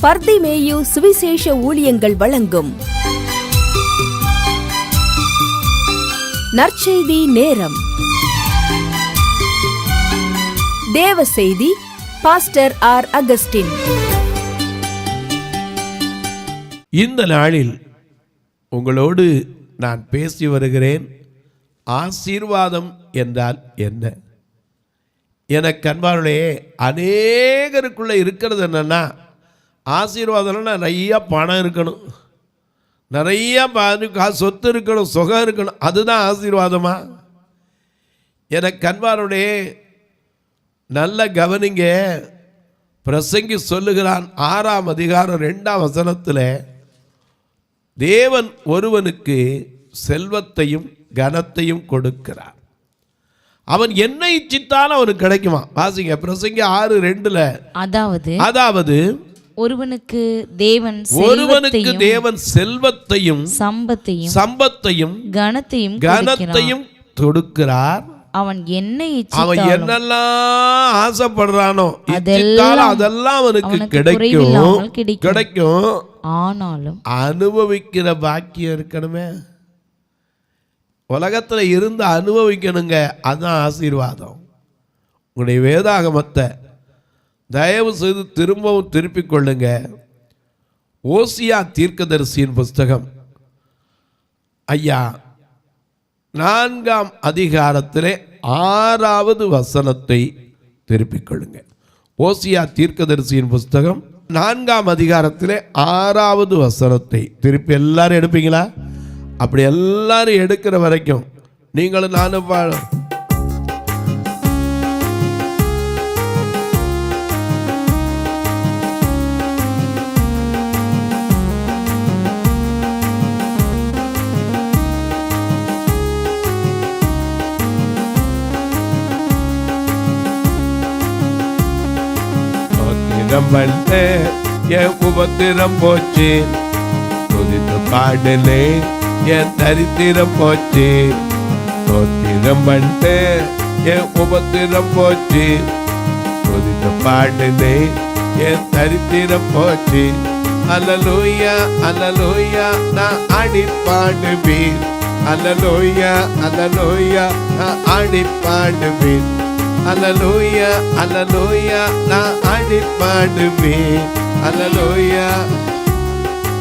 பர்திமேயு சுவிசேஷ ஊழியங்கள் வழங்கும் நற்செய்தி நேரம். தேவ செய்தி பாஸ்டர் ஆர். அகஸ்டின். இந்த நாளில் உங்களோடு நான் பேசி வருகிறேன். ஆசீர்வாதம் என்றால் என்ன? எனக்கு அன்பார்களே, அநேகருக்குள்ளே இருக்கிறது என்னென்னா, ஆசீர்வாதம்னா நிறையா பணம் இருக்கணும், நிறையா சொத்து இருக்கணும், சுகம் இருக்கணும், அதுதான் ஆசீர்வாதமா? எனக்கு அன்பார்களே, நல்ல கவனிங்க. பிரசங்கி சொல்லுகிறான் 6ஆம் அதிகாரம் 2ஆம் வசனத்தில், தேவன் ஒருவனுக்கு செல்வத்தையும் கனத்தையும் கொடுக்கிறார், அவன் என்ன இச்சித்தாலும் அவனுக்கு கிடைக்குமா? வாசிங்க பிரசங்கி 6:2. அதாவது ஒருவனுக்கு தேவன் செல்வத்தையும் சம்பத்தையும் கனத்தையும் கொடுக்கிறார். அவன் என்னெல்லாம் ஆசைப்படுறானோ அதெல்லாம் அவனுக்கு கிடைக்கும். ஆனாலும் அனுபவிக்கிற பாக்கியம் இருக்கணுமே. உலகத்தில் இருந்து அனுபவிக்கணுங்க, அதுதான் ஆசீர்வாதம். உங்களுடைய வேதாகமத்தை தயவு செய்து திரும்பவும் திருப்பிக் கொள்ளுங்க. ஓசியா தீர்க்கதரிசியின் புஸ்தகம் 4ஆம் அதிகாரத்திலே 6வது வசனத்தை திருப்பிக் கொள்ளுங்க. ஓசியா தீர்க்கதரிசியின் புஸ்தகம் 4ஆம் அதிகாரத்திலே 6வது வசனத்தை திருப்பி எல்லாரும் எடுப்பீங்களா? அப்படி எல்லாரும் எடுக்கிற வரைக்கும் நீங்களும் நானும் என் உபத்திரம் போச்சு, துதித்து பாடலே என் தரித்திரம் போச்சு. தோத்திரம் பண்ணிட்டு என் உபத்திரம் போச்சு, துதித்து பாடலே என் தரித்திரம் போச்சு. அல்லேலூயா அல்லேலூயா நான் ஆடி பாடுவேன், அல்லேலூயா அல்லேலூயா நான் ஆடி பாடுவேன், அல்லேலூயா அல்லேலூயா நான் ஆடி பாடுவேன், அல்லேலூயா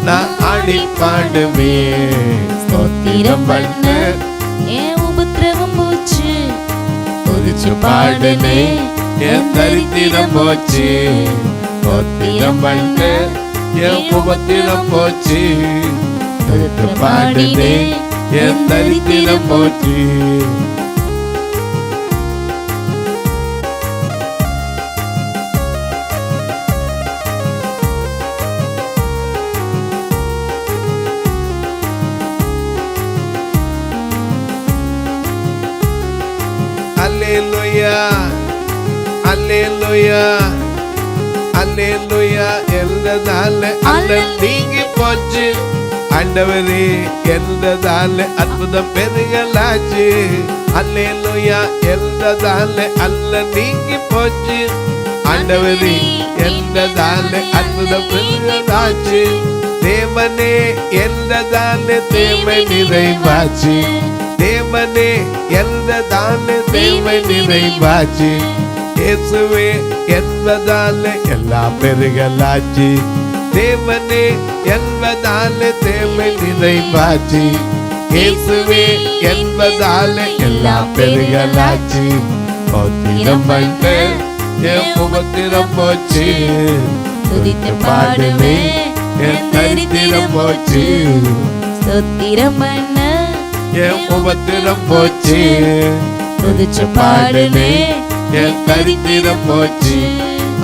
நான் ஆடி பாடுவேன். ஸ்தோத்திரம் பண்ண என் உபத்திரவம் போச்சு, துதிச்சு பாடுனே என் தரித்திரம் போச்சு. ஸ்தோத்திரம் பண்ண என் உபத்திரம் போச்சு, துதிச்சு பாடுனே என் தரித்திரம் போச்சு. அல்லேலூயா அல்லேலூயா அல்லேலூயா என்றதால அல்லல் நீங்கி போச்சு. ஆண்டவரே என்றதால அற்புதம் பெருகலாச்சு. அல்லேலூயா என்றதால அல்லல் நீங்கி போச்சு. ஆண்டவரே என்றதால அற்புதம் பெருகலாச்சு. தேவனே என்றதால தேவை நிறைவாச்சு. தேவனே என்றதாலே தேவை நிறைவாச்சு. இயேசுவே என்பதாலே எல்லாம் பெருகலாச்சு. தேவனே என்பதாலே தேவை நிறைவாச்சு. இயேசுவே என்பதாலே எல்லாம் பெருகலாச்சு. ஸ்தோத்திரம் பண்ண என் உபத்திரம் போச்சு, துதித்து பாடுவே என் தரித்திரம் போச்சு. ஸ்தோத்திரம் பண்ண என் உபத்திரம் போச்சு, துதிச்சு பாடுவே என் தரித்திரம் போச்சு.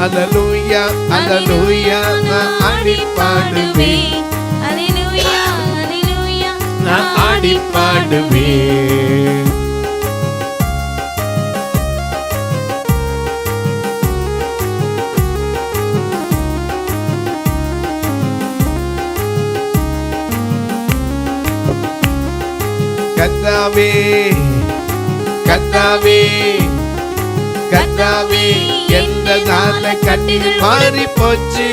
அல்லேலூயா அல்லேலூயா நான் ஆடி பாடுவேன், அல்லேலூயா அல்லேலூயா நான் ஆடி பாடுவேன். கர்த்தாவே கர்த்தாவே கர்த்தாவே என்றதால கண்ணீர் மாறி போச்சு.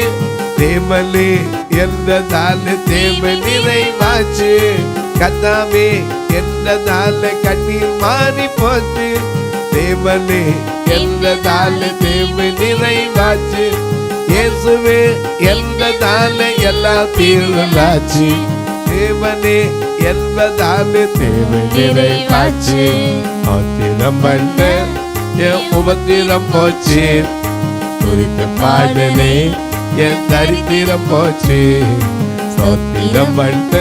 தேவனே என்றதால தேவ நிறைவாச்சு. கத்தாவே என்றதால கண்ணீர் மாறி போச்சு. தேவனே என்றதால தேவ நிறைவாச்சு. இயேசுவே என்றதால எல்லாம் தீர்ந்தாச்சு. தேவனே என்பதால தேவ நிறைவாச்சு. ஆத்திரம் பண்ண என் உபத்திரம் போச்சு. குறித்து பாடலே என் தரித்திரம் போச்சு. சோத்திரம் பண்ண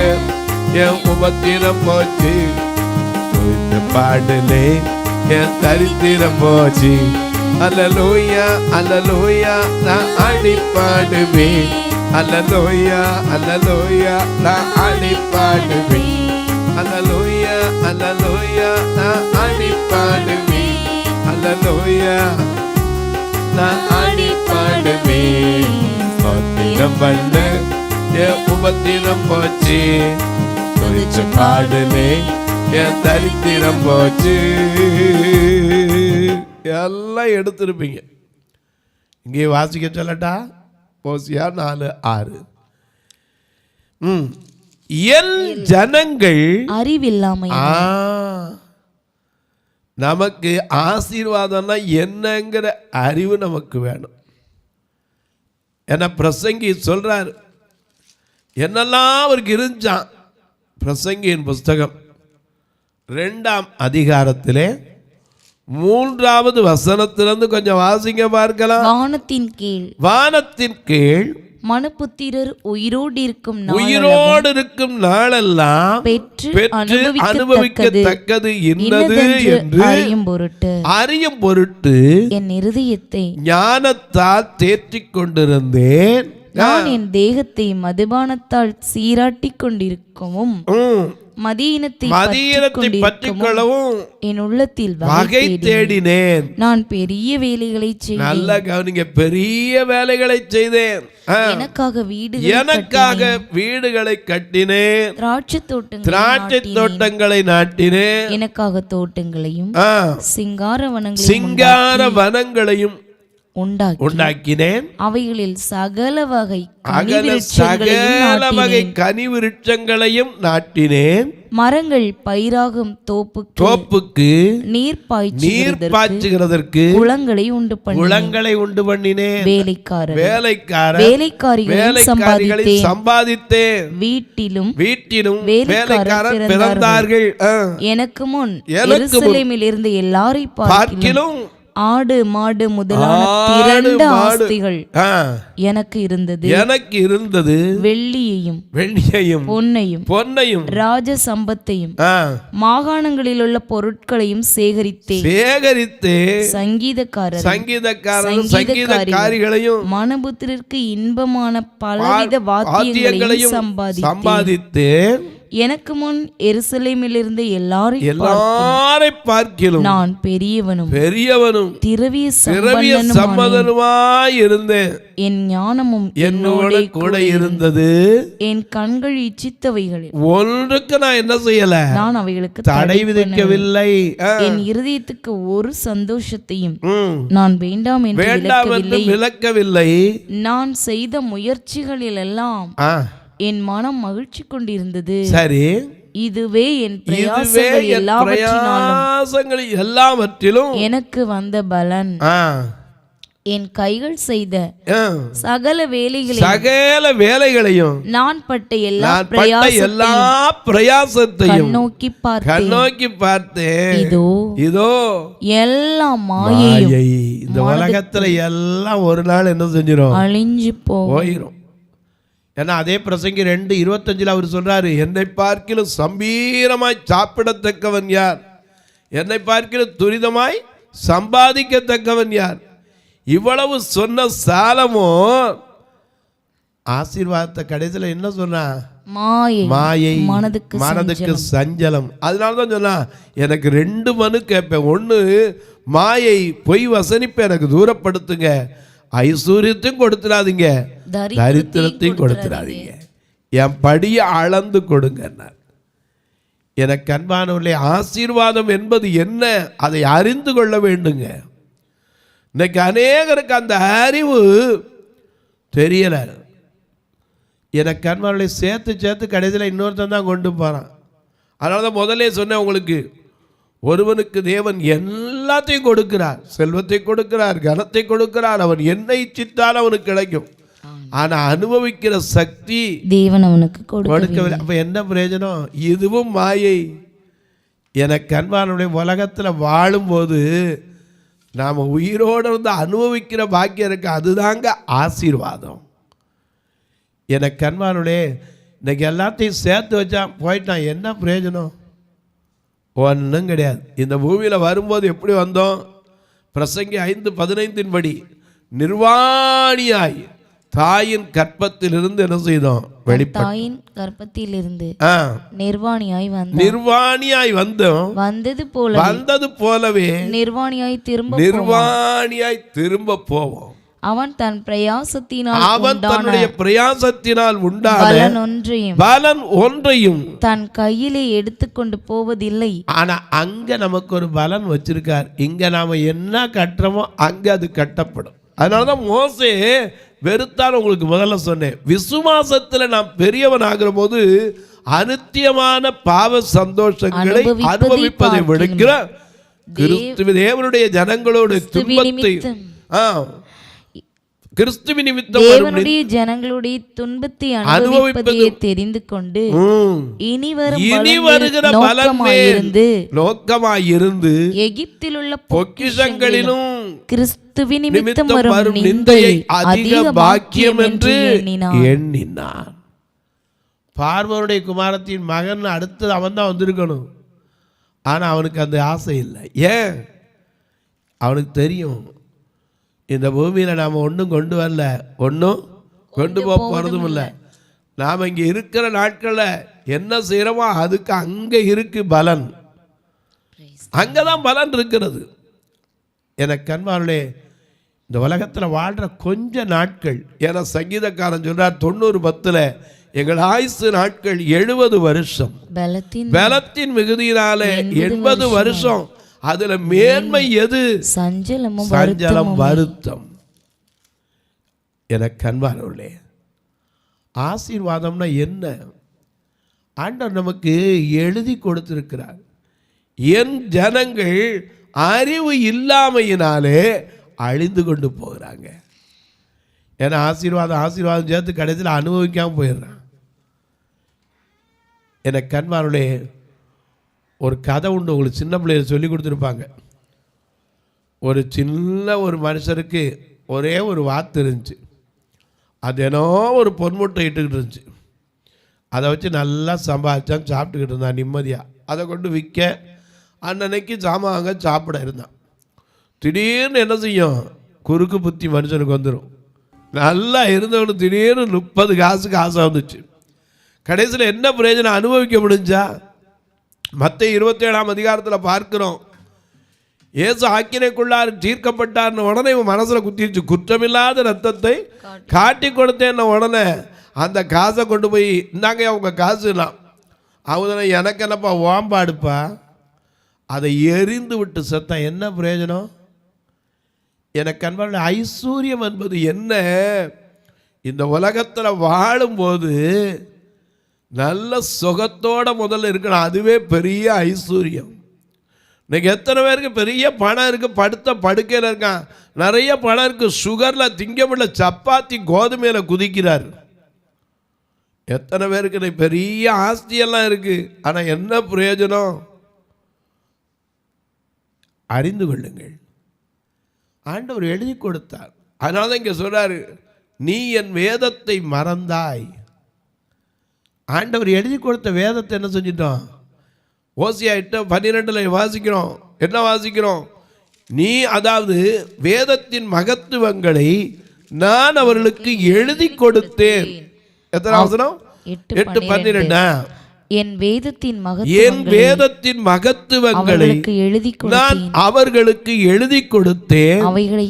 என் உபத்திரம் போச்சு. குறித்து பாடலே என் தரித்திரம் போச்சு. அல்லேலூயா அல்லேலூயா நான் ஆடி பாடுவேன். அல்லேலூயா அல்லேலூயா நான் ஆடி பாடுவேன். அல்லேலூயா அல்லேலூயா நான் ஆடி பாடுவேன். அல்லேலூயா நான் ஆடி பாடுவேன். சோத்திரம் பண்ண என் உபத்திரம் போச்சு. துதிச்சு பாடுவே என் தரித்திரம் போச்சு. எல்லாம் எடுத்திருப்பீங்க. இங்கே வாசிக்க சொல்லட்டா? ஓசியா 4:6. என் ஜனங்கள் அறிவில்லாமை. நமக்கு ஆசீர்வாதம்னா என்னங்கிற அறிவு நமக்கு வேணும். ஏன்னா பிரசங்கி சொல்றாரு, என்னெல்லாம் அவருக்கு இருந்துச்சான். பிரசங்கியின் புஸ்தகம் 2ஆம் அதிகாரத்திலே 3வது வசனத்திலிருந்து கொஞ்சம் வாசிங்க பார்க்கலாம். வானத்தின் கீழ் மனுபுத்திரர் உயிரோடு இருக்கும் நாளெல்லாம் பெற்று அனுபவிக்கத்தக்கது இன்னது என்று அறியும் பொருட்டு என் இருதயத்தை ஞானத்தால் தேற்றிக் கொண்டிருந்தேன். நான் என் தேகத்தை மதுபானத்தால் சீராட்டிக் கொண்டிருக்கவும் மதியினத்தை பற்றிக்கொள்ளவும் என் உள்ளத்தில் வகை தேடினேன். நான் பெரிய வேலைகளை செய்தேன். நல்ல கவனிங்க, பெரிய வேலைகளை செய்தேன். எனக்காக வீடுகளை கட்டினேன். திராட்சை தோட்டங்களை நாட்டினேன். எனக்காக தோட்டங்களையும் சிங்கார வனங்களையும் உண்டாக்கினேன். அவைகளில் சகல வகை கனி விருட்சங்களையும் நாட்டினேன். மரங்கள் பயிராகும் தோப்புக்கு நீர் பாய்ச்சுகிறதற்கு குளங்களை உண்டு பண்ணினேன். வேலைக்காரிகளை சம்பாதித்தேன். வீட்டிலும் வேலைக்காரர் பிறந்தார்கள். எனக்கு முன் எருசலேமில் இருந்து எல்லாரை பார்க்கிலும் ஆடு மாடு முதலான திரண்ட ஆஸ்திகள் எனக்கு இருந்தது. வெள்ளியையும் பொன்னையும் ராஜ சம்பத்தையும் மாகாணங்களில் உள்ள பொருட்களையும் சேகரித்தே சங்கீதக்காரர்களையும் மனபுத்திரருக்கு இன்பமான பலவித வாத்தியங்களையும் சம்பாதித்தேன். எனக்கு முன் எருசலேமிலிருந்து எல்லாரை பார்க்கிலும் நான் பெரியவனும் திரவிய சம்பந்தனுமாய் இருந்தேன். என் ஞானமும் என்னோட கூட இருந்தது. என் கண்கள் இச்சித்தவைகள் ஒன்றுக்கு நான் என்ன செய்யல, நான் அவைகளுக்கு தடை விதிக்கவில்லை. என் இருதயத்துக்கு ஒரு சந்தோஷத்தையும் நான் வேண்டாம் என்று விளக்கவில்லை. நான் செய்த முயற்சிகளில் எல்லாம் என் மனம் மகிழ்ச்சி கொண்டிருந்தது. சரி, இதுவே என் பிரயாசங்கள் எல்லாவற்றிலும் எனக்கு வந்த பலன். என் கைகள் செய்த சகல வேலைகளையும் நான் பட்ட எல்லா பிரயாசத்தையும் நோக்கி பார்த்தேன். இதோ எல்லாம் மாயை. இந்த உலகத்துல எல்லாம் ஒரு நாள் என்ன செஞ்சிடும், அழிஞ்சு போயிரும். ஏன்னா அதே பிரசங்கி 2:25 அவர் சொல்றாரு, என்னை பார்க்கிலும் சம்பீரமாய் சாப்பிடத்தக்கவன் யார், என்னை பார்க்கிலும் துரிதமாய் சம்பாதிக்கத்தக்கவன் யார். இவ்வளவு சொன்ன சாலமோ ஆசீர்வாதத்தை கடைசியில் என்ன சொன்னா, மாயை மனதுக்கு சஞ்சலம். அதனாலதான் சொன்னா, எனக்கு 2 மனு கேட்பேன். ஒன்று, மாயை பொய் வசனிப்பை எனக்கு தூரப்படுத்துங்க, ஐஸ்வர்யத்தையும் கொடுத்துடாதீங்க, தரித்திரத்தையும் கொடுத்துடாதீங்க, என் படியை அளந்து கொடுங்க. எனக்கு அன்பானவர்களே, ஆசீர்வாதம் என்பது என்ன அதை அறிந்து கொள்ள வேண்டுங்க. இன்னைக்கு அநேகருக்கு அந்த அறிவு தெரியல. எனக்கு அன்பானவர்களே சேர்த்து சேர்த்து கடைசியில் இன்னொருத்தன் தான் கொண்டு போகிறான். அதனால தான் முதல்ல சொன்னேன் உங்களுக்கு, ஒருவனுக்கு தேவன் எல்லாத்தையும் கொடுக்கிறார், செல்வத்தை கொடுக்கிறார், கனத்தை கொடுக்கிறார், அவன் என்ன இச்சித்தால் அவனுக்கு கிடைக்கும். ஆனால் அனுபவிக்கிற சக்தி தேவன் அவனுக்கு கொடுக்கவில்லை. அப்போ என்ன பிரயோஜனம்? இதுவும் மாயை. எனக்கு அன்பானவருடைய உலகத்தில் வாழும்போது நாம் உயிரோடு வந்து அனுபவிக்கிற பாக்கியம் இருக்கு, அதுதாங்க ஆசீர்வாதம். எனக்கு அன்பானவருடைய இன்னைக்கு எல்லாத்தையும் சேர்த்து வச்சா போயிட்டான், என்ன பிரயோஜனம்? ஒன்றும் கிடையாது. இந்த பூமியில் வரும்போது எப்படி வந்தோம்? பிரசங்கி 5:15 படி நிர்வாணியாய் தாயின் கற்பத்திலிருந்து என்ன செய்தோம்? தாயின் கர்ப்பத்திலிருந்து நிர்வாணியாய் வந்தோம். வந்தது போலவே நிர்வாணியாய் திரும்ப போவோம். அவன் தன்னுடைய பிரயாசத்தினால் உண்டான பலன் ஒன்றையும் தன் கையிலே எடுத்துக்கொண்டு போவதில்லை. ஆனா அங்க நமக்கு ஒரு பலன் வச்சிருக்கார். இங்க நாம என்ன கட்டுறோமோ அங்க அது கட்டப்படும். அதனாலதான் மோசே வெறுத்தான். உங்களுக்கு முதல்ல சொன்னேன், விசுவாசத்துல நாம் பெரியவன் ஆகிற போது அநித்தியமான பாவ சந்தோஷங்களை அனுபவிப்பதை விடுக்கிற கிறிஸ்துவ தேவனுடைய ஜனங்களோடு துன்பத்தை கிறிஸ்துவ நிமித்தம் தேவனுடைய ஜனங்களுடைய துன்பத்தை அனுபவிப்பதை தெரிந்து கொண்டு இனி வருகிற பலன்மேல் நோக்கமாயிருந்து எகிப்தில் உள்ள பொக்கிஷங்களிலும் கிறிஸ்துவ நிமித்தம் வரும் நிந்தையை அதிக பாக்கியம் என்று எண்ணினார். பார்வோனுடைய குமாரத்தின் மகன் அடுத்தது அவன் தான் வந்திருக்கணும். ஆனா அவனுக்கு அந்த ஆசை இல்லை. ஏன்? அவனுக்கு தெரியும், இந்த பூமியில் நாம் ஒன்றும் கொண்டு வரல, ஒன்றும் கொண்டு போக போகிறதும் இல்லை. நாம் இங்கே இருக்கிற நாட்களில் என்ன செய்கிறோமோ அதுக்கு அங்கே இருக்கு பலன், அங்கே தான் பலன் இருக்கிறது. எனக்கு அன்பார்களே, இந்த உலகத்தில் வாழ்கிற கொஞ்ச நாட்கள், ஏன்னா சங்கீதக்காரன் சொல்றார் 90:10 எங்கள் ஆயுசு நாட்கள் 70 வருஷம், பலத்தின் மிகுதியினாலே 80 வருஷம். அதுல மேன்மை எது? சஞ்சலம், வருத்தம். எனக்கு அன்பானவர்களே, ஆசீர்வாதம்னா என்ன? ஆண்டவர் நமக்கு எழுதி கொடுத்திருக்கிறார். என் ஜனங்கள் அறிவு இல்லாமையினாலே அழிந்து கொண்டு போகிறாங்க. ஏன்னா ஆசீர்வாதம் சேர்த்து கடைசியில் அனுபவிக்காமல் போயிடுறான். எனக்கு அன்பானவர்களே, ஒரு கதை உண்டு, உங்களுக்கு சின்ன பிள்ளைகள் சொல்லி கொடுத்துருப்பாங்க. ஒரு மனுஷருக்கு ஒரே ஒரு வாத்து இருந்துச்சு. அது ஏனோ ஒரு பொன்முட்டை இட்டுக்கிட்டு இருந்துச்சு. அதை வச்சு நல்லா சம்பாதிச்சான், சாப்பிட்டுக்கிட்டு இருந்தான் நிம்மதியாக. அதை கொண்டு விற்க அன்னன்னைக்கு சாமாங்க சாப்பிட இருந்தான். திடீர்னு என்ன செய்யும்? குறுக்கு புத்தி மனுஷனுக்கு வந்துடும். நல்லா இருந்தவனுக்கு திடீர்னு 30 காசுக்கு ஆசை வந்துச்சு. கடைசியில் என்ன பிரயோஜனம்? அனுபவிக்க முடிஞ்சா? மத்தேயு 27ஆம் அதிகாரத்தில் பார்க்கிறோம், இயேசு ஆக்கினைக்குள்ளார் தீர்க்கப்பட்டார்னு உடனே இவன் மனசில் குத்திருச்சு. குற்றமில்லாத ரத்தத்தை காட்டி கொடுத்தேன்னு உடனே அந்த காசை கொண்டு போய், இந்தாங்க அவங்க காசுலாம். அவங்க எனக்கு என்னப்பா ஓம்பாடுப்பா, அதை எரிந்து விட்டு செத்தான். என்ன பிரயோஜனம்? எனக்கு அன்பான ஐஸ்வர்யம் என்பது என்ன? இந்த உலகத்தில் வாழும்போது நல்ல சுகத்தோட முதல்ல இருக்கணும், அதுவே பெரிய ஐஸ்வர்யம். இன்னைக்கு எத்தனை பேருக்கு பெரிய பணம் இருக்கு, படுத்த படுக்கையில் இருக்கான், நிறைய பணம் இருக்கு, சுகரில் திங்க முடியல, சப்பாத்தி கோதுமையில குதிக்கிறார். எத்தனை பேருக்கு பெரிய ஆஸ்தியெல்லாம் இருக்கு, ஆனால் என்ன பிரயோஜனம்? அறிந்து கொள்ளுங்கள், ஆண்டவர் எழுதி கொடுத்தார். அதனால தான் இங்கே சொல்றாரு, நீ என் வேதத்தை மறந்தாய். ஆண்டவர் எழுதி கொடுத்த வேதத்தை என்ன செஞ்சிட்டோம்? ஓசியா 8:12 வாசிக்கிறோம். என்ன வாசிக்கிறோம்? நீ, அதாவது வேதத்தின் மகத்துவங்களை நான் அவர்களுக்கு எழுதி கொடுத்தேன். எத்தனை வசனம்? 8:12. என் வேதத்தின் மகத்துவங்களை நான் அவர்களுக்கு எழுதி கொடுத்தேன், அவைகளை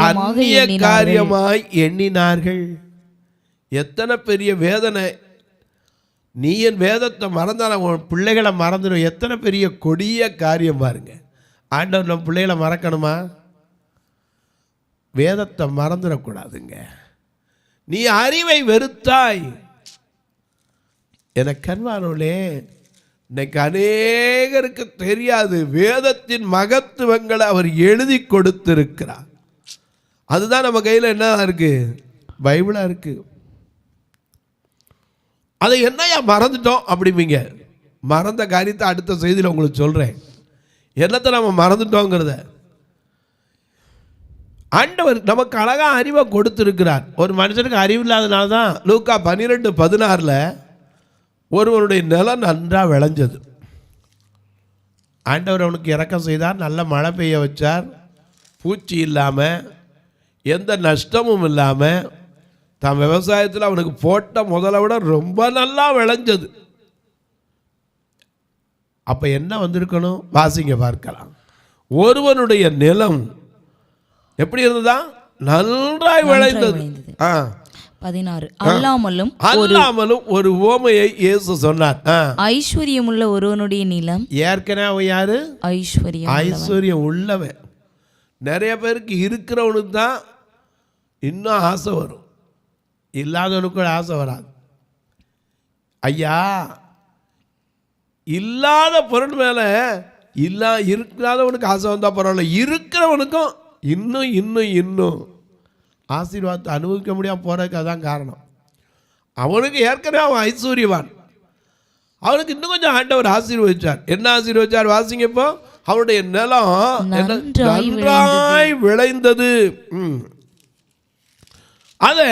அந்நிய காரியமாய் எண்ணினார்கள். எத்தனை பெரிய வேதனை! நீ என் வேதத்தை மறந்தால் உன் பிள்ளைகளை மறந்துடும். எத்தனை பெரிய கொடிய காரியம் பாருங்க. ஆண்டவர் நம்ம பிள்ளைகளை மறக்கணுமா? வேதத்தை மறந்துடக்கூடாதுங்க. நீ அறிவை வெறுத்தாய். எனக்கு அன்பானவர்களே, இன்னைக்கு அநேகருக்கு தெரியாது வேதத்தின் மகத்துவங்களை அவர் எழுதி கொடுத்திருக்கிறார். அதுதான் நம்ம கையில் என்ன இருக்கு? பைபிளா இருக்கு. அதை என்னையா மறந்துட்டோம் அப்படிம்பீங்க. மறந்த காரியத்தை அடுத்த செய்தியில் உங்களுக்கு சொல்றேன். என்னத்தை நம்ம மறந்துட்டோங்கிறத. ஆண்டவர் நமக்கு அழகா அறிவை கொடுத்திருக்கிறார். ஒரு மனுஷனுக்கு அறிவு இல்லாதனால தான் லூக்கா 12:16 ஒருவனுடைய நிலம் நன்றாக விளைஞ்சது. ஆண்டவர் அவனுக்கு இரக்கம் செய்தார், நல்ல மழை பெய்ய வச்சார், பூச்சி இல்லாமல் எந்த நஷ்டமும் இல்லாமல் தன் விவசாயத்தில் அவனுக்கு போட்ட முதலை விட ரொம்ப நல்லா விளைஞ்சது. அப்போ என்ன வந்திருக்கணும்? வாசிங்க பார்க்கலாம். ஒருவனுடைய நிலம் எப்படி இருந்ததா? நன்றாய் விளைந்தது. 16 அல்லாமலும் ஒரு உவமையை இயேசு சொன்னார். ஐஸ்வர்யமுள்ள ஒருவனுடைய நிலம். ஏற்கனவே யாரு? ஐஸ்வர்யம் உள்ளவன். நிறைய பேருக்கு இருக்கிறவனுக்கு தான் இன்னும் ஆசை வரும், இல்லாதவனுக்கு ஆசை வராது. ஐயா, இல்லாத பொருள் மேலே இல்லாதவனுக்கு ஆசை வந்தால் பரவாயில்ல, இருக்கிறவனுக்கும் இன்னும் இன்னும் இன்னும் ஆசீர்வாதத்தை அனுபவிக்க முடியாமல் போகிறதுக்கு அதான் காரணம். அவனுக்கு ஏற்கனவே அவன் ஐஸ்வர்யவான், அவனுக்கு இன்னும் கொஞ்சம் ஆண்டவர் ஆசீர்வதிச்சார். என்ன ஆசீர்வதிச்சார்? வாசிங்க. இப்போ அவனுடைய நிலம் நன்றாய் விளைந்தது. அதை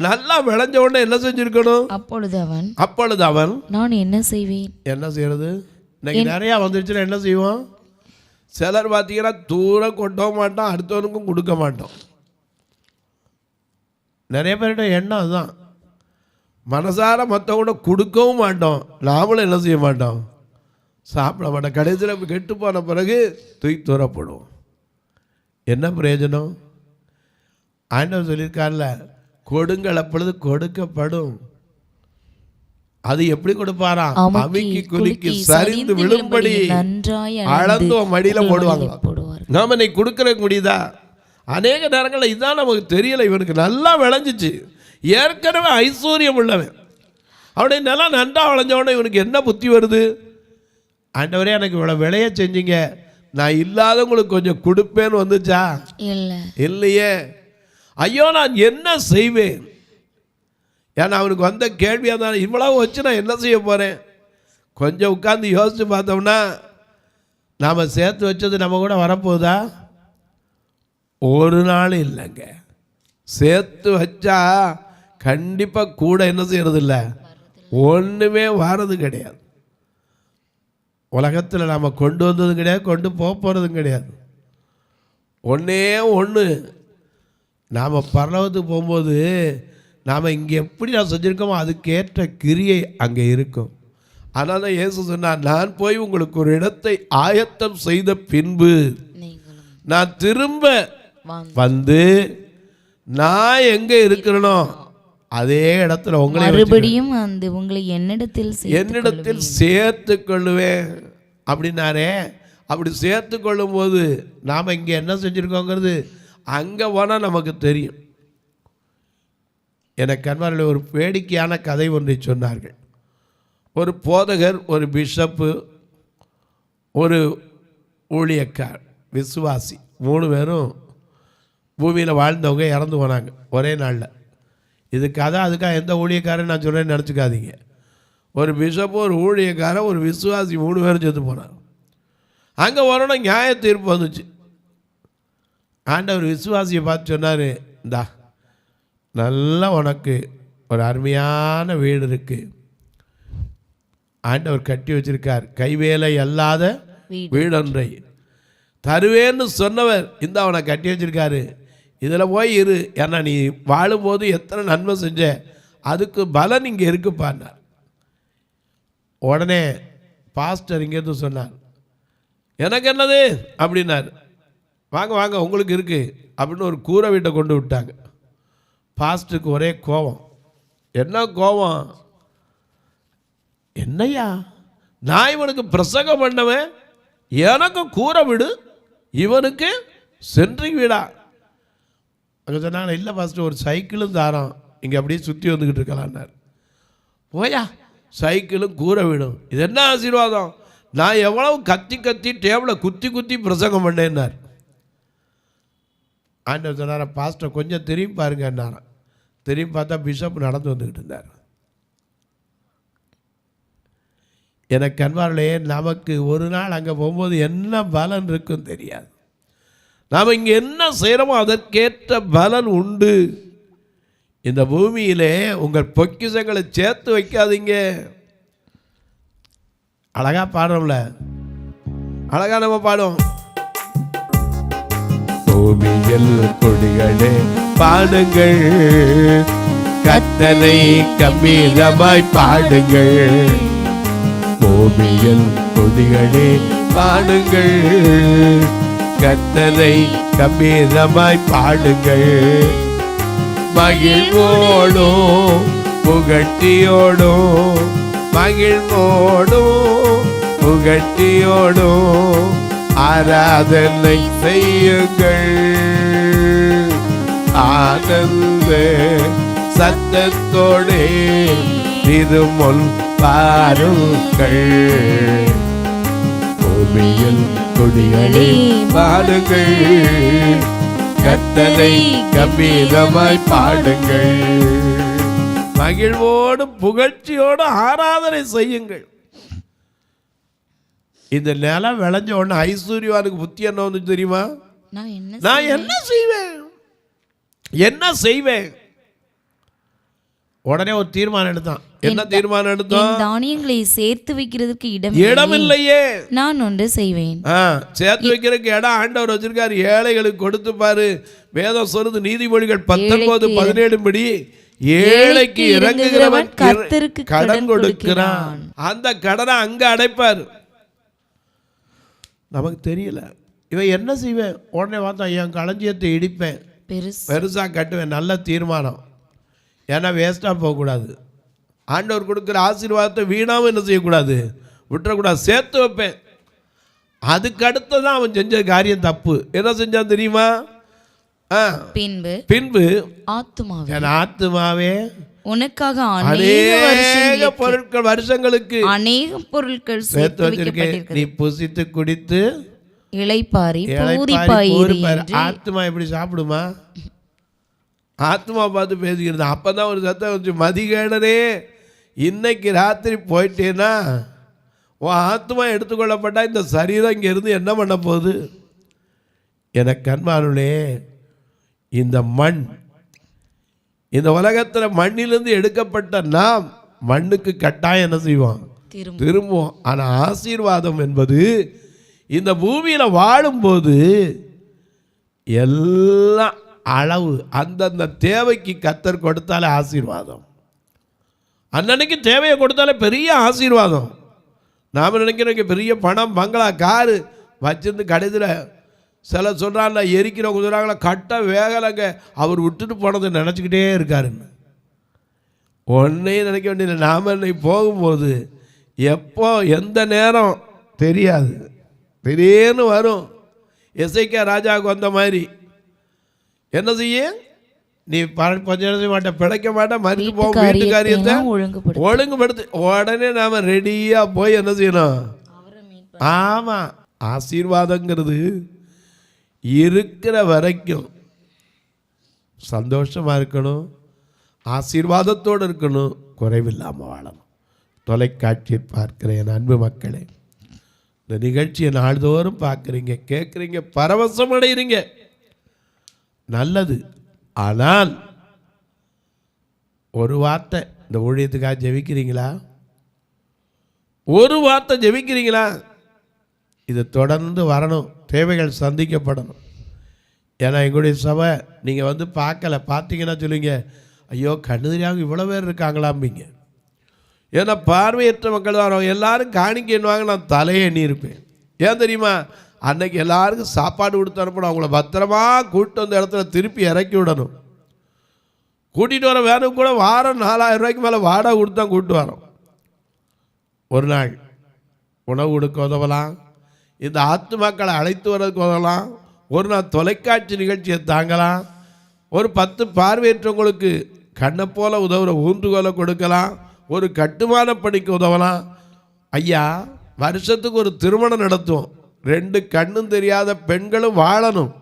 நல்லா விளைஞ்ச உடனே என்ன செஞ்சிருக்கணும்? அப்பொழுது அவன் நான் என்ன செய்வேன்? என்ன செய்யறது? இன்னைக்கு நிறையா வந்துருச்சுன்னா என்ன செய்வோம்? சிலர் பார்த்தீங்கன்னா தூரம் கொட்டவும் மாட்டோம், அடுத்தவனுக்கும் கொடுக்க மாட்டோம். நிறைய பேர்கிட்ட எண்ணம் அதுதான். மனசார மற்றவங்க கொடுக்கவும் மாட்டோம், நாமளும் என்ன செய்ய மாட்டோம்? சாப்பிட மாட்டோம். கடைசியில் கெட்டு போன பிறகு தூக்கி தூரப்படுவோம். என்ன பிரயோஜனம்? ஆண்டவர் சொல்லியிருக்கார்ல, கொடுங்கள் அப்பொழுது கொடுக்கப்படும். அது எப்படி கொடுப்பாராம்? அமுக்கி குலுக்கி சரிந்து விழும்படி அளந்து மடியில போடுவாங்க. நாம இன்னைக்கு கொடுக்கற முடியுதா? அநேக நேரங்களில் இதுதான் நமக்கு தெரியல. இவனுக்கு நல்லா விளைஞ்சிச்சு, ஏற்கனவே ஐஸ்வர்யம் உள்ளவன், அவனுடைய நிலம் நன்றா விளைஞ்சவன இவனுக்கு என்ன புத்தி வருது? ஆண்டவரே, எனக்கு இவ்வளோ விளைய செஞ்சீங்க, நான் இல்லாதவங்களுக்கு கொஞ்சம் கொடுப்பேன்னு வந்துச்சா? இல்லையே. ஐயோ, நான் என்ன செய்வேன்? ஏன்னா அவனுக்கு வந்த கேள்வியாக தான், இவ்வளவு வச்சு நான் என்ன செய்ய போகிறேன்? கொஞ்சம் உட்காந்து யோசித்து பார்த்தோம்னா, நாம் சேர்த்து வச்சது நம்ம கூட வரப்போகுதா? ஒரு நாள் இல்லைங்க. சேர்த்து வச்சா கண்டிப்பாக கூட என்ன செய்யறது இல்லை, ஒன்றுமே வாரது கிடையாது. உலகத்தில் நாம் கொண்டு வந்ததும் கிடையாது, கொண்டு போக போகிறதும் கிடையாது. ஒன்றே ஒன்று, நாம் பரலோகத்துக்கு போகும்போது நாம் இங்கே எப்படி நான் செஞ்சுருக்கோமோ அதுக்கேற்ற கிரியை அங்கே இருக்கும். அதனால தான் இயேசு சொன்னார், நான் போய் உங்களுக்கு ஒரு இடத்தை ஆயத்தம் செய்த பின்பு நான் திரும்ப வந்து நான் எங்கே இருக்கிறனோ அதே இடத்துல உங்களை மறுபடியும் உங்களை என்னிடத்தில் சேர்த்து கொள்ளுவேன் அப்படின்னாரே. அப்படி சேர்த்து கொள்ளும் போது நாம் இங்கே என்ன செஞ்சுருக்கோங்கிறது அங்கே போனால் நமக்கு தெரியும். எனக்கு அன்பார்களே, ஒரு வேடிக்கையான கதை ஒன்றை சொன்னார்கள். ஒரு போதகர், ஒரு பிஷப்பு, ஒரு ஊழியக்கார், விசுவாசி, 3 பேரும் பூமியில் வாழ்ந்தவங்க இறந்து போனாங்க ஒரே நாளில். இது கதை, அதுக்காக எந்த ஊழியக்காரன் நான் சொல்கிறேன்னு நினச்சிக்காதீங்க. ஒரு பிஷப்பு, ஒரு ஊழியக்காரன், ஒரு விசுவாசி, 3 பேரும் செத்து போனாங்க. அங்கே வரணும் நியாய தீர்ப்பு வந்துச்சு. ஆண்டவர் விசுவாசியை பார்த்து சொன்னார், இந்தா நல்லா உனக்கு ஒரு அருமையான வீடு இருக்குது, ஆண்டவர் கட்டி வச்சிருக்கார், கைவேலை அல்லாத வீடொன்றை தருவேன்னு சொன்னவர் இந்த அவனை கட்டி வச்சிருக்காரு, இதில் போய் இரு, ஏன்னா நீ வாழும்போது எத்தனை நன்மை செஞ்ச அதுக்கு பலன் இங்கே இருக்குப்பான்னார். உடனே பாஸ்டர் இங்கேருந்து சொன்னார், எனக்கு என்னது அப்படின்னார். வாங்க வாங்க உங்களுக்கு இருக்குது அப்படின்னு ஒரு கூரை வீட்டை கொண்டு விட்டாங்க. பாஸ்டருக்கு ஒரே கோபம். என்ன கோபம்? என்னையா, நான் இவனுக்கு பிரசங்கம் பண்ணவன், எனக்கு கூரை வீடு, இவனுக்கு சென்ட்ரிங் வீடா? அங்கே சொன்னாங்க, இல்லை பாஸ்டர், ஒரு சைக்கிளும் தாரோம், இங்கே அப்படியே சுற்றி வந்துக்கிட்டு இருக்கலான்னார். போயா, சைக்கிளும் கூரை வீடும், இது என்ன ஆசீர்வாதம்? நான் எவ்வளவு கத்தி கத்தி டேபிளை குத்தி குத்தி பிரசங்கம் பண்ணேன்னார். ஆண்டவர் சொன்னார, பாஸ்டர் கொஞ்சம் திரும்பி பாருங்கன்னாராம். திரும்பி பார்த்தா பிஷப் நடந்து வந்துக்கிட்டு இருந்தார். எனக்கு அன்பார்களே, நமக்கு ஒரு நாள் அங்கே போகும்போது என்ன பலன் இருக்குன்னு தெரியாது. நாம் இங்கே என்ன செய்கிறோமோ அதற்கேற்ற பலன் உண்டு. இந்த பூமியிலே உங்கள் பொக்கிஷங்களை சேர்த்து வைக்காதீங்க. அழகா பாடுறோம்ல, அழகா நம்ம பாடுவோம். பூமியில் கொடிகளே பாடுங்கள், கர்த்தரை கம்பீரமாய் பாடுங்கள். பூமியில் கொடிகளே பாடுங்கள், கர்த்தரை கம்பீரமாய் பாடுங்கள். மகிழ்வோடும் புகழ்ச்சியோடும், மகிழ்வோடும் புகழ்ச்சியோடும் ஆராதனை செய்யுங்கள். ஆனந்த சத்தத்தோடே திருமுன் பாருங்கள். பூமியில் கொடிகளே பாடுங்கள், கர்த்தரை கம்பீரமாய் பாடுங்கள். மகிழ்வோடும் புகழ்ச்சியோடும் ஆராதனை செய்யுங்கள். இந்த நிலம் விளைஞ்ச உடனே ஐஸ்வர்யவானுக்கு புத்தி என்ன வந்து தெரியுமா? நான் என்ன செய்வேன், என்ன செய்வேன்? உடனே ஒரு தீர்மானம் எடுத்தான். என்ன தீர்மானம் எடுத்தான்? தானியங்களை சேர்த்து வைக்கிறதுக்கு இடம் இல்லையே, நான் ஒன்று செய்வேன். சேர்த்து வைக்கிறதுக்கு இடம் ஆண்டவர் வச்சிருக்காரு, ஏழைகளுக்கு கொடுத்து பாரு. வேதம் சொல்லுது, நீதிமொழிகள் 19:17 படி, ஏழைக்கு இறங்குகிறவன் கர்த்தருக்கு கடன் கொடுக்கிறான், அந்த கடனை அங்க அடைப்பார். நமக்கு தெரியல, இவன் என்ன செய்வேன்? உடனே பார்த்தா, என் களஞ்சியத்தை இடிப்பேன், பெருசா கட்டுவேன். நல்ல தீர்மானம், ஏன்னா வேஸ்டா போகக்கூடாது. ஆண்டவர் கொடுக்குற ஆசீர்வாதத்தை வீணாவும் என்ன செய்யக்கூடாது, விட்டுறக்கூடாது, சேர்த்து வைப்பேன். அதுக்கு அடுத்ததான் அவன் செஞ்ச காரியம் தப்பு. என்ன செஞ்சான் தெரியுமா? பின்பு ஆத்துமாவே உனக்காக அநேக பொருட்கள், வருஷங்களுக்கு அநேக பொருட்கள் சேர்த்து வைக்கப்பட்டிருக்கிறது. நீ புசித்து குடித்து இளைப்பாரி. ஆத்மா எப்படி சாப்பிடுமா? ஆத்மா பார்த்து பேசிக்கிறது. அப்பதான் ஒரு சத்தம் வந்துச்சு, மதிகேடனே, இன்னைக்கு ராத்திரி போயிட்டேன்னா உன் ஆத்மா எடுத்துக்கொள்ளப்பட்டா இந்த சரீரம் இங்கே இருந்து என்ன பண்ண போகுது? எனக்கு அன்பானுளே, இந்த மண், இந்த உலகத்தில் மண்ணிலிருந்து எடுக்கப்பட்ட நாம் மண்ணுக்கு கட்டாயம் என்ன செய்வோம்? திரும்புவோம். ஆனால் ஆசீர்வாதம் என்பது இந்த பூமியில் வாழும்போது எல்லாம் அளவு, அந்தந்த தேவைக்கு கர்த்தர் கொடுத்தாலே ஆசீர்வாதம். அன்னன்னைக்கு தேவையை கொடுத்தாலே பெரிய ஆசீர்வாதம். நாம் நினைக்கிறோம் பெரிய பணம், பங்களா, காரு வச்சிருந்து கடைசியில் சில சொல்கிறாங்கள, எரிக்கிறவங்க சொல்கிறாங்களா, கட்ட வேகலைங்க, அவர் விட்டுட்டு போனதை நினச்சிக்கிட்டே இருக்காருன்னு. ஒன்றையும் நினைக்க வேண்டியது, நாம் இன்னைக்கு போகும்போது எப்போ எந்த நேரம் தெரியாது, திடீர்னு வரும். எசேக்கியா ராஜாவுக்கு வந்த மாதிரி என்ன செய்ய, நீ கொஞ்ச நேரம் செய்ய மாட்டேன், பிழைக்க மாட்டேன், மறித்து போக, வீட்டு காரியத்தை ஒழுங்குபடுத்து. உடனே நாம் ரெடியாக போய் என்ன செய்யணும்? ஆமாம், ஆசீர்வாதங்கிறது இருக்கிற வரைக்கும் சந்தோஷமாக இருக்கணும், ஆசீர்வாதத்தோடு இருக்கணும், குறைவில்லாமல் வாழணும். தொலைக்காட்சியில் பார்க்கிற என் அன்பு மக்களே, இந்த நிகழ்ச்சியை நாள்தோறும் பார்க்குறீங்க, கேட்குறீங்க, பரவசம் அடைகிறீங்க, நல்லது. ஆனால் ஒரு வார்த்தை இந்த ஊழியத்துக்காக ஜெபிக்கிறீங்களா? ஒரு வார்த்தை ஜெபிக்கிறீங்களா? இது தொடர்ந்து வரணும், தேவைகள் சந்திக்கப்படணும். ஏன்னா எங்களுடைய சபை நீங்கள் வந்து பார்த்தீங்கன்னா சொல்லுவீங்க, ஐயோ கண்ணு தெரியாமல் இவ்வளோ பேர் இருக்காங்களாம்பிங்க. ஏன்னா பார்வையற்ற மக்கள் தான் எல்லாரும் காணிக்க எண்ணுவாங்க, நான் தலையை எண்ணி இருப்பேன். ஏன் தெரியுமா? அன்னைக்கு எல்லாருக்கும் சாப்பாடு கொடுத்து அனுப்பணும், அவங்கள பத்திரமா கூப்பிட்டு வந்த இடத்துல திருப்பி இறக்கி விடணும். கூட்டிகிட்டு வர வேணும் கூட வாரம் 4000 ரூபாய்க்கு மேலே வாடகை கொடுத்து தான் கூப்பிட்டு வரோம். ஒரு நாள் உணவு கொடுக்க உதவலாம், இந்த ஆத்துமாக்களை அழைத்து வர்றதுக்கு உதவலாம், ஒரு நாள் தொலைக்காட்சி நிகழ்ச்சியை தாங்கலாம், ஒரு 10 பார்வையற்றவங்களுக்கு கண்ணை போல உதவுற ஊன்றுகோலை கொடுக்கலாம், ஒரு கட்டுமான பணிக்கு உதவலாம். ஐயா, வருஷத்துக்கு ஒரு திருமணம் நடத்துவோம், 2 கண்ணும் தெரியாத பெண்களும் வாழணும்.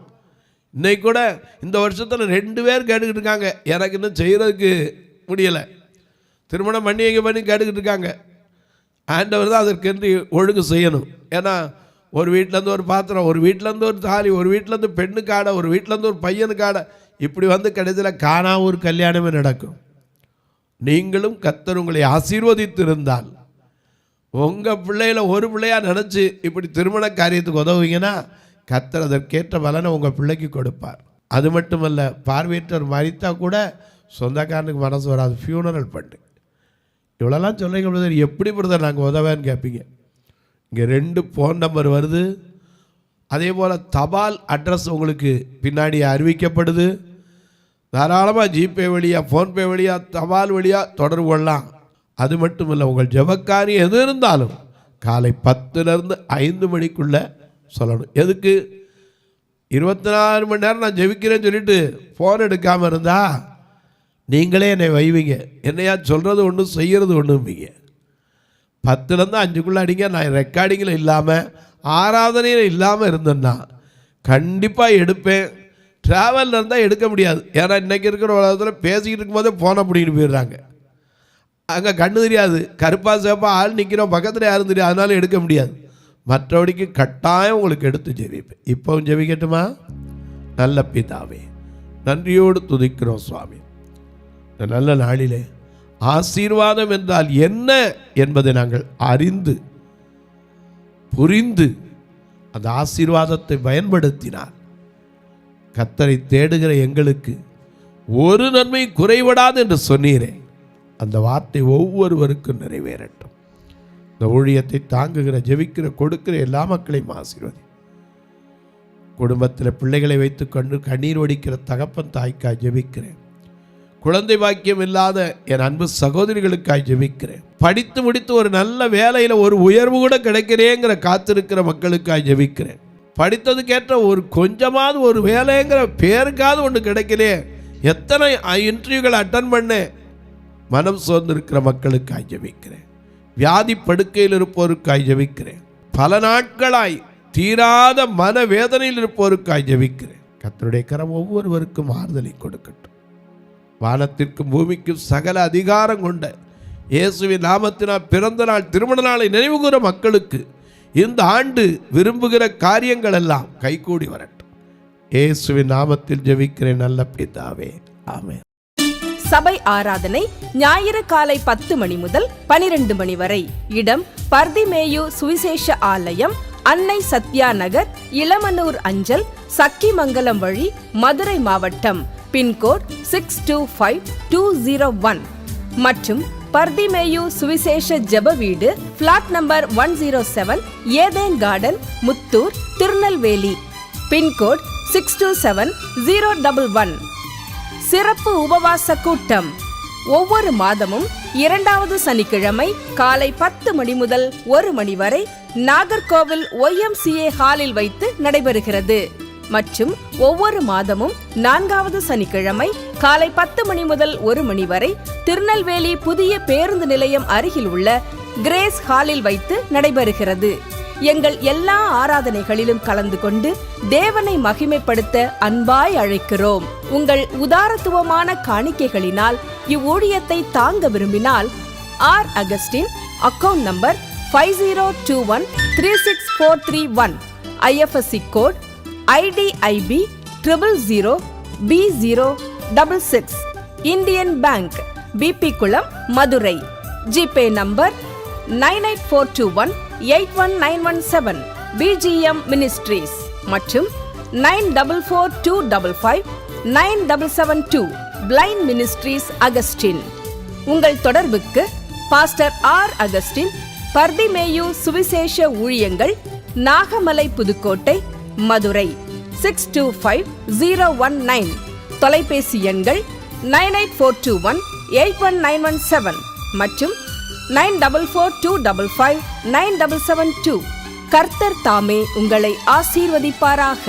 இன்னைக்கு கூட இந்த வருஷத்தில் 2 பேர் கேட்டுக்கிட்டு இருக்காங்க, எனக்கு இன்னும் செய்கிறதுக்கு முடியலை, திருமணம் பண்ணி கேட்டுக்கிட்டு இருக்காங்க. ஆண்டவர் தான் அதற்கென்று ஒழுங்கு செய்யணும். ஏன்னா ஒரு வீட்டிலேருந்து ஒரு பாத்திரம், ஒரு வீட்டிலேருந்து ஒரு தாலி, ஒரு வீட்டிலேருந்து பெண்ணுக்காடை, ஒரு வீட்டிலேருந்து ஒரு பையனுக்காடை, இப்படி வந்து கடைசியில் காணா ஒரு கல்யாணமே நடக்கும். நீங்களும் கர்த்தர் உங்களை ஆசீர்வதித்திருந்தால் உங்கள் பிள்ளைகளை ஒரு பிள்ளையாக நினச்சி இப்படி திருமண காரியத்துக்கு உதவுவீங்கன்னா கர்த்தர் அதற்கேற்ற பலனை உங்கள் பிள்ளைக்கு கொடுப்பார். அது மட்டுமல்ல, பார்வையற்றவர் மரித்தா கூட சொந்தக்காரனுக்கு மனசு வராது, ஃபியூனரல் பண்ணு. இவ்வளோலாம் சொல்கிறீங்க பிரதர், எப்படி பிரதர் நாங்கள் உதவேன்னு கேட்பீங்க. இங்கே 2 ஃபோன் நம்பர் வருது, அதே போல் தபால் அட்ரஸ் உங்களுக்கு பின்னாடி அறிவிக்கப்படுது. தாராளமாக ஜிபே வழியாக, ஃபோன்பே வழியாக, தபால் வழியாக தொடர்பு கொள்ளலாம். அது மட்டும் இல்லை, உங்கள் ஜெபக்காரியம் எது இருந்தாலும் காலை 10லேருந்து 5 மணிக்குள்ளே சொல்லணும். எதுக்கு? 24 மணி நேரம் நான் ஜெபிக்கிறேன்னு சொல்லிட்டு ஃபோன் எடுக்காமல் இருந்தால் நீங்களே என்னை வைவீங்க. என்னையா சொல்கிறது ஒன்று செய்கிறது ஒன்றும்பீங்க. 10லேருந்து 5க்குள்ளே அடிங்க. நான் ரெக்கார்டிங்கில் இல்லாமல் ஆராதனையில் இல்லாமல் இருந்தேன்னா கண்டிப்பாக எடுப்பேன். ட்ராவலில் இருந்தால் எடுக்க முடியாது. ஏன்னா இன்றைக்கி இருக்கிற உலகத்தில் பேசிக்கிட்டு இருக்கும்போதே ஃபோனை பிடிக்கிட்டு போயிடுறாங்க. அங்கே கண்ணு தெரியாது, கருப்பாக சேப்பா ஆள் நிற்கிறோம், பக்கத்தில் யாரும் தெரியாது, அதனால எடுக்க முடியாது. மற்றபடிக்கு கட்டாயம் உங்களுக்கு எடுத்து ஜெபிப்பேன். இப்போவும் ஜெபிக்கட்டுமா? நல்ல பிதாவே, நன்றியோடு துதிக்கிறோம் சுவாமி. இந்த நல்ல நாளிலே ஆசீர்வாதம் என்றால் என்ன என்பதை நாங்கள் அறிந்து புரிந்து அந்த ஆசீர்வாதத்தை பயன்படுத்தினார் கர்த்தரை தேடுகிற எங்களுக்கு ஒரு நன்மை குறைபடாது என்று சொன்னீரே, அந்த வார்த்தை ஒவ்வொருவருக்கும் நிறைவேறட்டும். இந்த ஊழியத்தை தாங்குகிற, ஜெபிக்கிற, கொடுக்கிற எல்லா மக்களையும் ஆசீர்வதி. குடும்பத்தில் பிள்ளைகளை வைத்துக்கொண்டு கண்ணீர் வடிக்கிற தகப்பன் தாய்க்காய் ஜெபிக்கிறேன். குழந்தை பாக்கியம் இல்லாத என் அன்பு சகோதரிகளுக்காய் ஜெபிக்கிறேன். படித்து முடித்து ஒரு நல்ல வேலையில் ஒரு உயர்வு கூட கிடைக்கிறேங்கிற காத்திருக்கிற மக்களுக்காய் ஜெபிக்கிறேன். படித்ததுக்கேற்ற ஒரு கொஞ்சமாவது ஒரு வேலைங்கிற பேருக்காவது ஒன்று கிடைக்கலே, எத்தனை இன்டர்வியூகளை அட்டன் பண்ணேன், மனம் சோர்ந்திருக்கிற மக்களுக்காய் ஜெபிக்கிறேன். வியாதி படுக்கையில் இருப்போருக்காய் ஜெபிக்கிறேன். பல நாட்களாய் தீராத மன வேதனையில் இருப்போருக்காய் ஜெபிக்கிறேன். கர்த்தருடைய கரம் ஒவ்வொருவருக்கும் ஆறுதலை கொடுக்கட்டும். வானத்திற்கும் பூமிக்கும் சகல அதிகாரம் கொண்ட இயேசுவின் நாமத்தினால் பிறந்த நாள், திருமண நாளை நினைவுகூற மக்களுக்கு இந்த ஆண்டு விரும்புகிற காரியங்கள் எல்லாம் கைகூடி வரட்டும். இயேசுவின் நாமத்தில் ஜெபிக்கிறேன் நல்ல பிதாவே, ஆமென். சபை ஆராதனை ஞாயிறு காலை 10 மணி முதல் 12 மணி வரை. இடம் பர்திமேயு சுவிசேஷ ஆலயம், அன்னை சத்யா நகர், இளமனூர் அஞ்சல், சக்கிமங்கலம் வழி, மதுரை மாவட்டம். பின்கோட் 625201 மற்றும் பர்திமேயு சுவிசேஷ ஜெப வீடு, flat number 107, Eden garden, Muthur, Tirunelveli. Pin code 627011. சிறப்பு உபவாச கூட்டம் ஒவ்வொரு மாதமும் 2வது சனிக்கிழமை காலை 10 மணி முதல் 1 மணி வரை நாகர்கோவில் YMCA ஹாலில் வைத்து நடைபெறுகிறது. மற்றும் ஒவ்வொரு மாதமும் 4வது சனிக்கிழமை காலை 10 மணி முதல் 1 மணி வரை திருநெல்வேலி புதிய பேருந்து நிலையம் அருகில் உள்ள கிரேஸ் ஹாலில் வைத்து நடைபெறுகிறது. எங்கள் எல்லா ஆராதனைகளிலும் கலந்து கொண்டு தேவனை மகிமைப்படுத்த அன்பாய் அழைக்கிறோம். உங்கள் உதாரத்துவமான காணிக்கைகளினால் இவ்வூழியத்தை தாங்க விரும்பினால் R Augustine, account number 5021364331, IFSC code IDIB 000B066, Indian bank, BP Kulam, Madurai. GPay number 9842181917, BGM ministries மற்றும் 9442559772, பிளைண்ட் மினிஸ்ட்ரீஸ் அகஸ்டின். உங்கள் தொடர்புக்கு பாஸ்டர் ஆர் அகஸ்டின், பர்திமேயு சுவிசேஷ ஊழியங்கள், நாகமலை, புதுக்கோட்டை, மதுரை 625019. தொலைபேசி எண்கள் 9842181917 மற்றும் 9442559772. கர்த்தர் தாமே உங்களை ஆசீர்வதிப்பாராக.